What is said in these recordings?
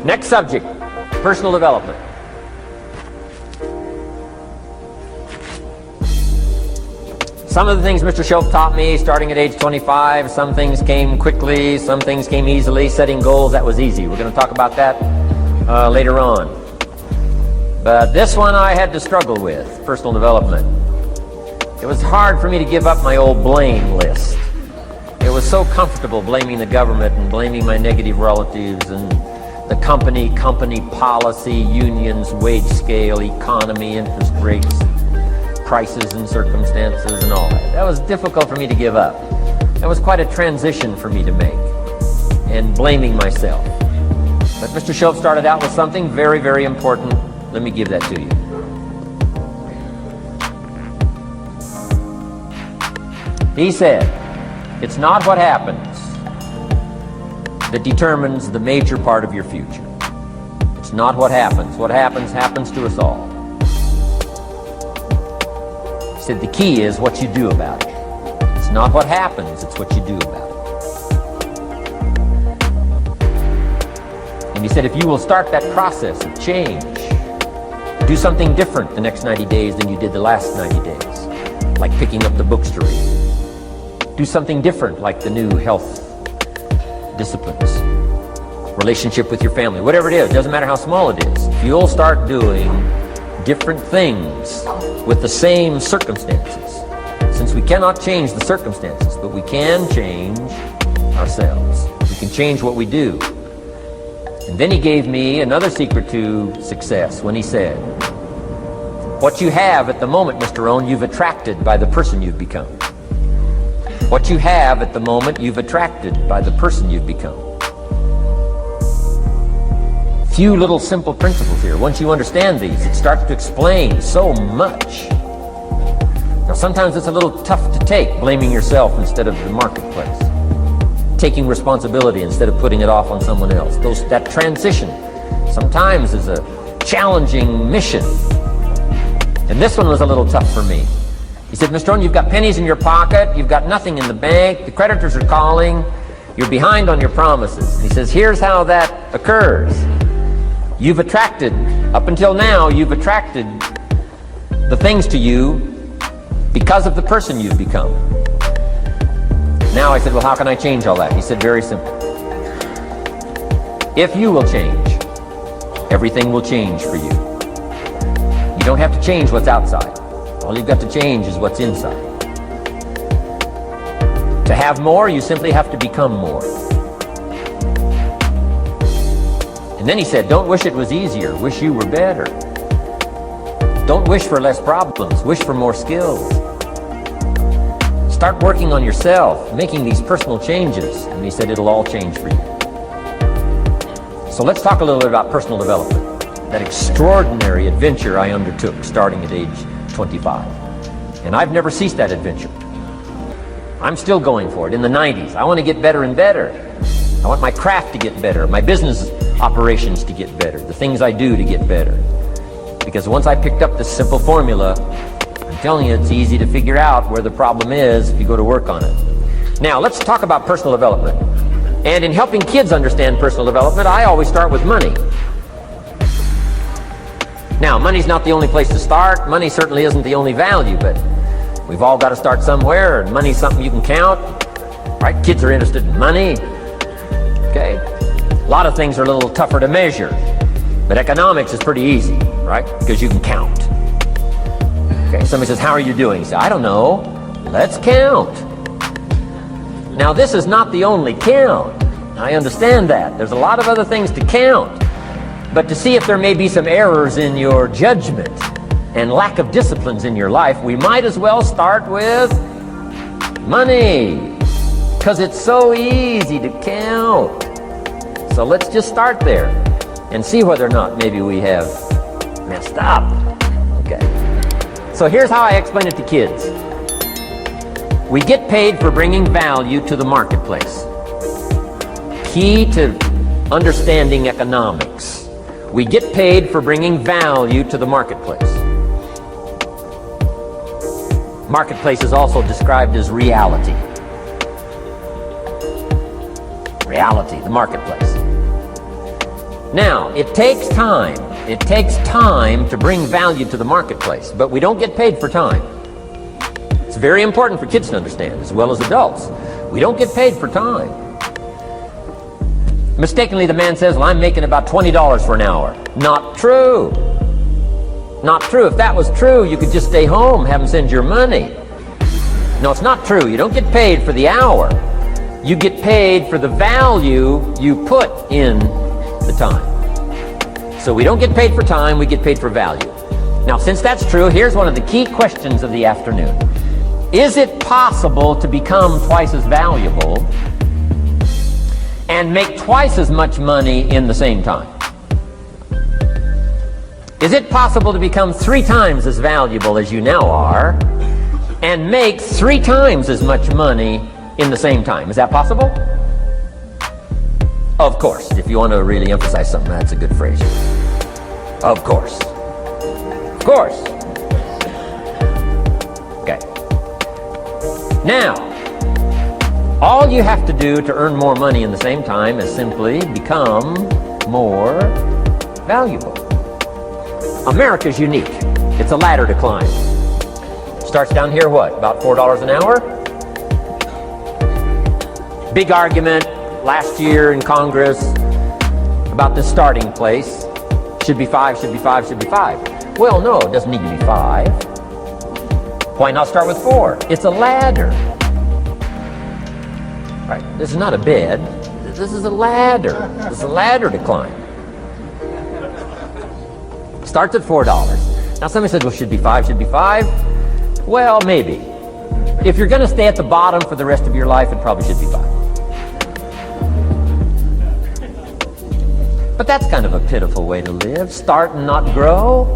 Next subject, personal development. Some of the things Mr. Shope taught me starting at age 25, some things came quickly, some things came easily. Setting goals, that was easy. We're going to talk about that later on. But this one I had to struggle with, personal development. It was hard for me to give up my old blame list. It was so comfortable blaming the government and blaming my negative relatives and the company policy, unions, wage scale, economy, interest rates, prices and circumstances and all that. That was difficult for me to give up. That was quite a transition for me to make, and blaming myself. But Mr. Shope started out with something very, very important. Let me give that to you. He said, it's not what happens that determines the major part of your future. It's not what happens. What happens, happens to us all. He said the key is what you do about it. It's not what happens, it's what you do about it. And he said if you will start that process of change, do something different the next 90 days than you did the last 90 days, like picking up the books to read. Do something different, like the new health disciplines, relationship with your family, whatever it is, doesn't matter how small it is. If you'll start doing different things with the same circumstances, since we cannot change the circumstances, but we can change ourselves. We can change what we do. And then he gave me another secret to success when he said, what you have at the moment, Mr. Rohn, you've attracted by the person you've become. What you have at the moment, you've attracted by the person you've become. Few little simple principles here. Once you understand these, it starts to explain so much. Now, sometimes it's a little tough to take, blaming yourself instead of the marketplace, taking responsibility instead of putting it off on someone else. That transition sometimes is a challenging mission. And this one was a little tough for me. He said, Mr. Rohn, you've got pennies in your pocket, you've got nothing in the bank, the creditors are calling, you're behind on your promises. He says, here's how that occurs. You've attracted, up until now, you've attracted the things to you because of the person you've become. Now I said, well, how can I change all that? He said, very simple. If you will change, everything will change for you. You don't have to change what's outside. All you've got to change is what's inside. To have more, you simply have to become more. And then he said, don't wish it was easier, wish you were better. Don't wish for less problems, wish for more skills. Start working on yourself, making these personal changes. And he said, it'll all change for you. So let's talk a little bit about personal development. That extraordinary adventure I undertook starting at age 25. And I've never ceased that adventure. I'm still going for it in the 90s. I want to get better and better. I want my craft to get better, my business operations to get better, the things I do to get better. Because once I picked up this simple formula, I'm telling you, it's easy to figure out where the problem is if you go to work on it. Now, let's talk about personal development. And in helping kids understand personal development, I always start with money. Now, money's not the only place to start. Money certainly isn't the only value, but we've all got to start somewhere, and money's something you can count. Right? Kids are interested in money. Okay? A lot of things are a little tougher to measure, but economics is pretty easy, right? Because you can count. Okay, somebody says, how are you doing? You say, I don't know. Let's count. Now, this is not the only count. I understand that. There's a lot of other things to count. But to see if there may be some errors in your judgment and lack of disciplines in your life, we might as well start with money, because it's so easy to count. So let's just start there and see whether or not maybe we have messed up. Okay. So here's how I explain it to kids. We get paid for bringing value to the marketplace. Key to understanding economics. We get paid for bringing value to the marketplace. Marketplace is also described as reality. Reality, the marketplace. Now, it takes time. It takes time to bring value to the marketplace, but we don't get paid for time. It's very important for kids to understand, as well as adults. We don't get paid for time. Mistakenly, the man says, well, I'm making about $20 for an hour. Not true. Not true. If that was true, you could just stay home, have them send your money. No, it's not true. You don't get paid for the hour. You get paid for the value you put in the time. So we don't get paid for time, we get paid for value. Now, since that's true, here's one of the key questions of the afternoon. Is it possible to become twice as valuable and make twice as much money in the same time? Is it possible to become 3 times as valuable as you now are and make 3 times as much money in the same time? Is that possible? Of course. If you want to really emphasize something, that's a good phrase. Of course. Of course. Okay. Now, all you have to do to earn more money in the same time is simply become more valuable. America's unique. It's a ladder to climb. Starts down here, what, about $4 an hour? Big argument last year in Congress about the starting place. Should be 5, should be 5, should be 5. Well, no, it doesn't need to be 5. Why not start with 4? It's a ladder. Right, this is not a bed. This is a ladder. This is a ladder to climb. Starts at $4. Now somebody said, well, should be 5, should be 5. Well, maybe. If you're going to stay at the bottom for the rest of your life, it probably should be 5. But that's kind of a pitiful way to live. Start and not grow.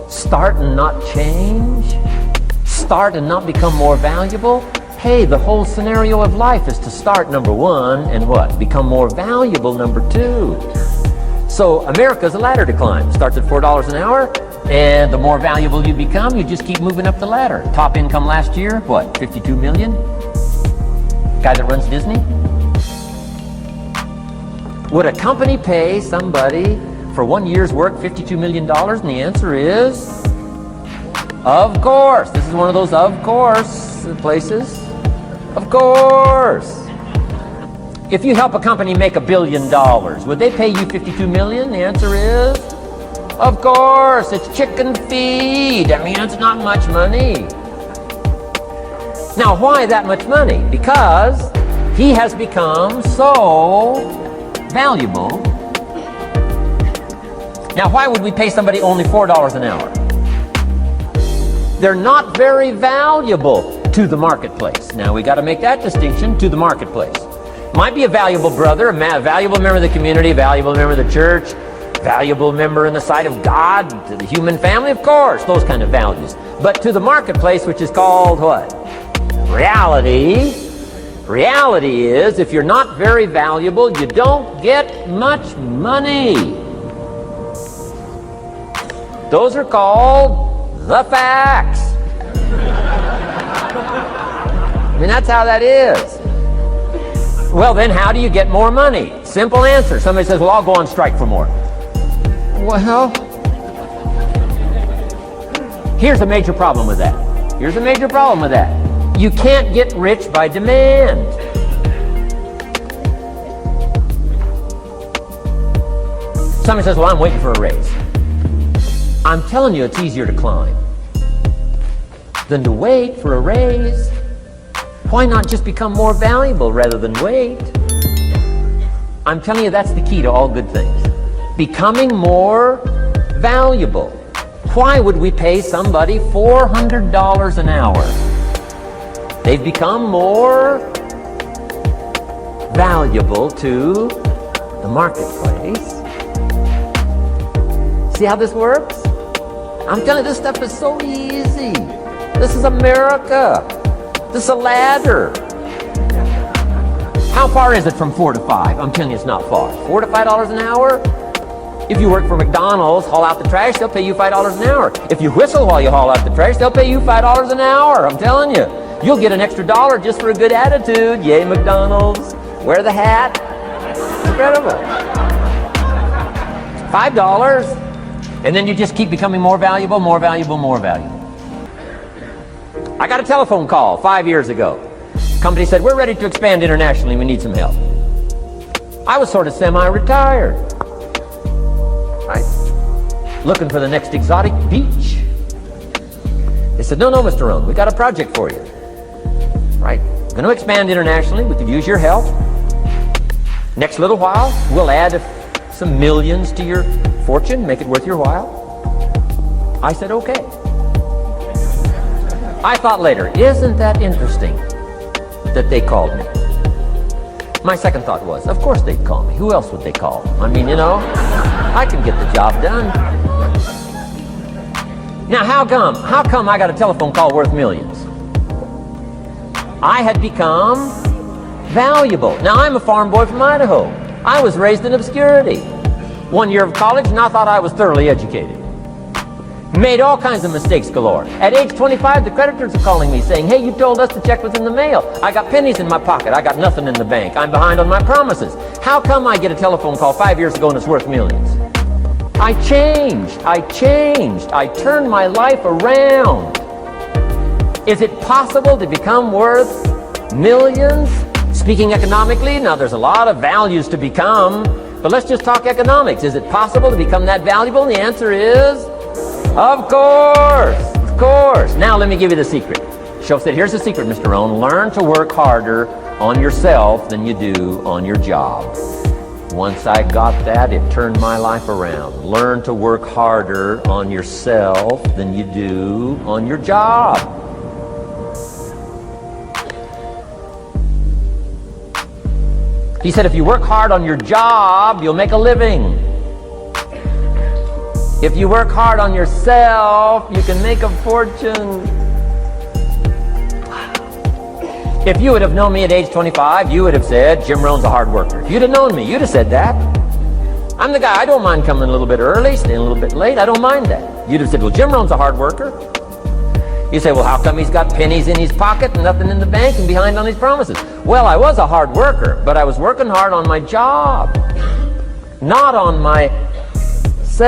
Start and not change. Start and not become more valuable. Hey, the whole scenario of life is to start, number 1, and what? Become more valuable, number 2. So America's a ladder to climb. Starts at $4 an hour, and the more valuable you become, you just keep moving up the ladder. Top income last year, what, 52 million? Guy that runs Disney? Would a company pay somebody for 1 year's work $52 million? And the answer is, of course. This is one of those of course places. Of course. If you help a company make $1 billion, would they pay you $52 million? The answer is, of course. It's chicken feed. I mean, it's not much money. Now, why that much money? Because he has become so valuable. Now, why would we pay somebody only $4 an hour? They're not very valuable to the marketplace. Now, we got to make that distinction, to the marketplace. Might be a valuable brother, a valuable member of the community, a valuable member of the church, valuable member in the sight of God, to the human family, of course, those kind of values. But to the marketplace, which is called what? Reality. Reality is, if you're not very valuable, you don't get much money. Those are called the facts. I mean, that's how that is. Well, then how do you get more money? Simple answer. Somebody says, well, I'll go on strike for more. Well, here's a major problem with that. Here's a major problem with that. You can't get rich by demand. Somebody says, well, I'm waiting for a raise. I'm telling you, it's easier to climb than to wait for a raise. Why not just become more valuable rather than wait? I'm telling you, that's the key to all good things. Becoming more valuable. Why would we pay somebody $400 an hour? They've become more valuable to the marketplace. See how this works? I'm telling you, this stuff is so easy. This is America. This is a ladder. How far is it from 4 to 5? I'm telling you, it's not far. $4 to $5 an hour? If you work for McDonald's, haul out the trash, they'll pay you $5 an hour. If you whistle while you haul out the trash, they'll pay you $5 an hour. I'm telling you. You'll get an extra $1 just for a good attitude. Yay, McDonald's. Wear the hat. It's incredible. $5, and then you just keep becoming more valuable, more valuable, more valuable. I got a telephone call 5 years ago. Company said, we're ready to expand internationally, we need some help. I was sort of semi-retired, right? Looking for the next exotic beach. They said, no, Mr. Rohn, we got a project for you. Right? Going to expand internationally, we could use your help. Next little while, we'll add some millions to your fortune, make it worth your while. I said, okay. I thought later, isn't that interesting that they called me? My second thought was, of course they'd call me. Who else would they call? I mean, you know, I can get the job done. Now, how come I got a telephone call worth millions? I had become valuable. Now, I'm a farm boy from Idaho. I was raised in obscurity. 1 year of college, and I thought I was thoroughly educated. Made all kinds of mistakes galore. At age 25, the creditors are calling me saying, hey, you told us the check was in the mail. I got pennies in my pocket. I got nothing in the bank. I'm behind on my promises. How come I get a telephone call 5 years ago and it's worth millions? I changed. I turned my life around. Is it possible to become worth millions? Speaking economically, now there's a lot of values to become, but let's just talk economics. Is it possible to become that valuable? And the answer is, of course. Now let me give you the secret. Shoaff said, here's the secret, Mr. Rohn. Learn to work harder on yourself than you do on your job. Once I got that, it turned my life around. Learn to work harder on yourself than you do on your job. He said, if you work hard on your job, you'll make a living. If you work hard on yourself, you can make a fortune. If you would have known me at age 25, you would have said, Jim Rohn's a hard worker. If you'd have known me, you'd have said that. I'm the guy, I don't mind coming a little bit early, staying a little bit late, I don't mind that. You'd have said, well, Jim Rohn's a hard worker. You say, well, how come he's got pennies in his pocket and nothing in the bank and behind on his promises? Well, I was a hard worker, but I was working hard on my job, not on myself.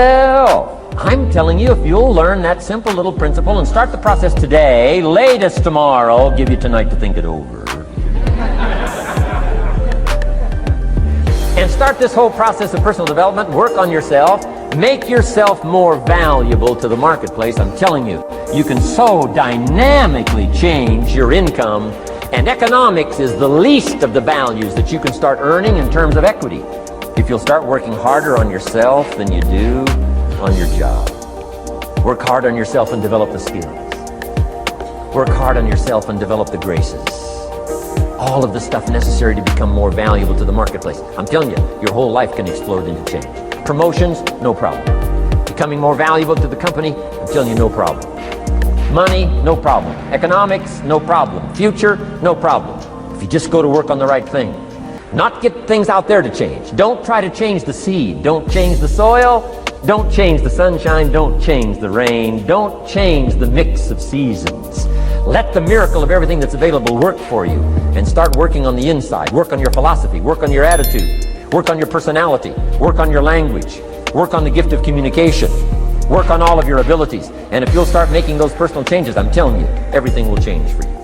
I'm telling you, if you'll learn that simple little principle and start the process today, latest tomorrow, I'll give you tonight to think it over. And start this whole process of personal development, work on yourself, make yourself more valuable to the marketplace. I'm telling you, you can so dynamically change your income, and economics is the least of the values that you can start earning in terms of equity if you'll start working harder on yourself than you do on your job. Work hard on yourself and develop the skills. Work hard on yourself and develop the graces. All of the stuff necessary to become more valuable to the marketplace. I'm telling you, your whole life can explode into change. Promotions, no problem. Becoming more valuable to the company, I'm telling you, no problem. Money, no problem. Economics, no problem. Future, no problem. If you just go to work on the right thing. Not get things out there to change. Don't try to change the seed. Don't change the soil. Don't change the sunshine. Don't change the rain. Don't change the mix of seasons. Let the miracle of everything that's available work for you, and start working on the inside. Work on your philosophy. Work on your attitude. Work on your personality. Work on your language. Work on the gift of communication. Work on all of your abilities. And if you'll start making those personal changes, I'm telling you, everything will change for you.